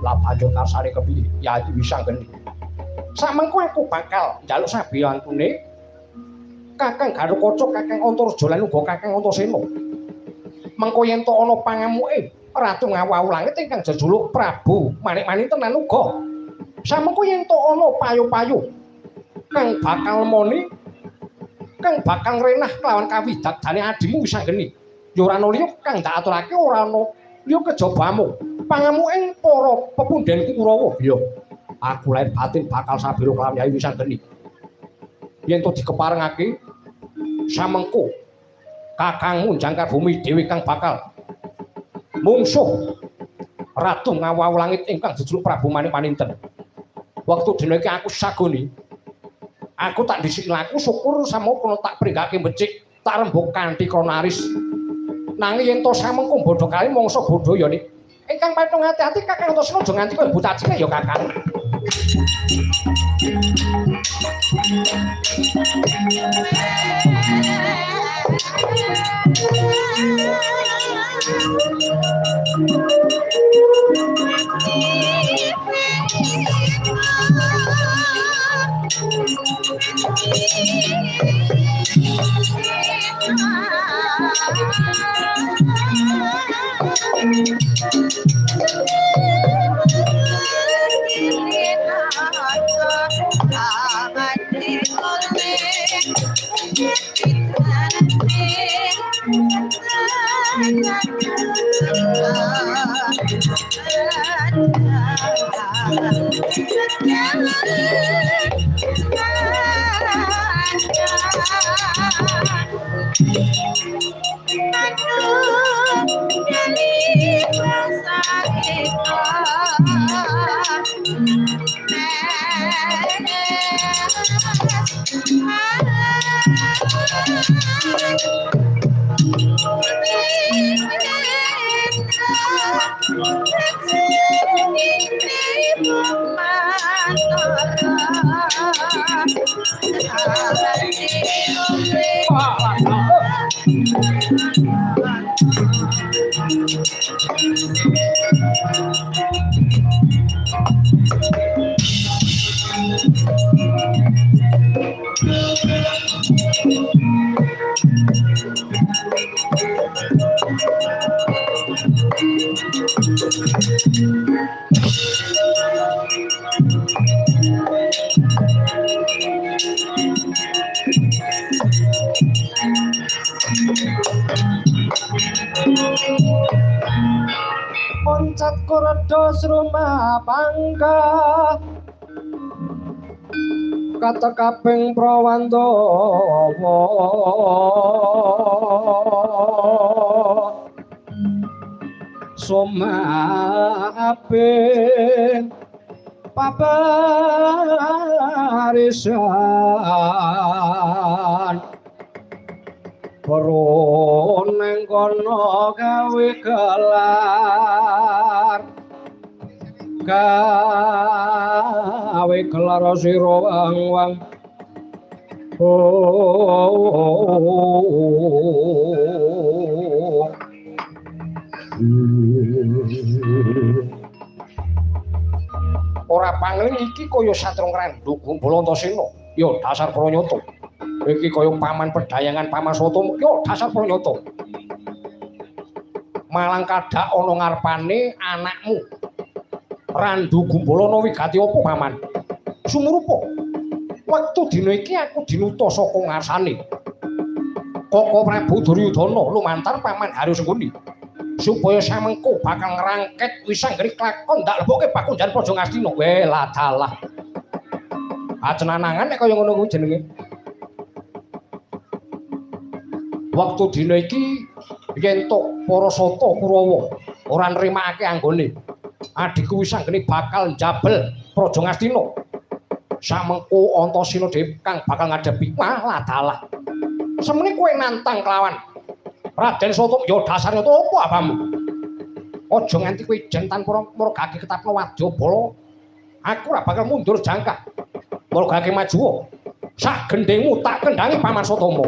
Lah banjur karsane kepiye? Yayi Wisanggeni. Samengko aku bakal njaluk sabiyantune Kakang Garukaca, Kakang Antareja lan uga Kakang Antasena. Mengko yen to ana pangamuke Ratu Ngawau Langit ingkang jejuluk Prabu Manik-Manik tenan uga. Samengko yen to ana payu-payu kang bakal moni kang bakal renah kelawan kawidagdane adimu Wisanggeni. Ya ora ana liya kang tak aturake ora ana liya kejabamu. Pangamuking para pepundhen Kurawa. Iya. Aku lahir batin bakal sabira kelawan Yayi Wisanggeni. Yen to dikeparengake samengko kakangmu Jangkar Bumi dhewe kang bakal mungsuh Ratu Ngawau Langit ingkang jejuluk Prabu Manik-Maninten. Wektu dina iki aku sagoni. Aku tak disiklaku syukur samono tak pringgake becik tak rembug kanthi kronaris. Nanging yen to samengko bodho kali mangsa bodho ya nik. Ingkang patung hati-hati Kakang Antasena aja nganti koyo butacine ya Kakang. Loncat kurada srumah pangka kata kaping prawandawa sumaping pabarisan Peruneng kono gawe gelar sira wang-wang ora pangling iki kaya Satrong Randuk Gumbala Antasena ya dasar Pranyata. Iki kaya paman pedayangan Pamaswata yo dasar Pranyata. Malang kadhak ana ngarepane anakmu Randu Gumbalana wigati apa paman? Sumurupa. Wektu dina iki aku dinuta saka ngarsane Koko Prabu Duryudana lumantar paman Haryosengguni supaya samengko bakal ngrangket Wisanggeni klakon ndak leboke Pakunjan Praja Ngastina. Lah dalah. Acenanangan nek kaya ngono kuwi jenenge. Waktu dina iki yen tok para sata Kurawa ora nrimakake anggone adikku Wisanggeni bakal njabel Praja Ngastina. Samengko Antasena dhewe kang bakal ngadepi lah dalah. Semene kowe nantang kelawan Raden Sata ya dasarnya to apa abamu? Aja nganti kowe ijen tanpa margake ketapna wadyabala. Aku ora bakal mundur jangkah. Margake maju. Sak gendengmu tak kendhangi Paman Satama.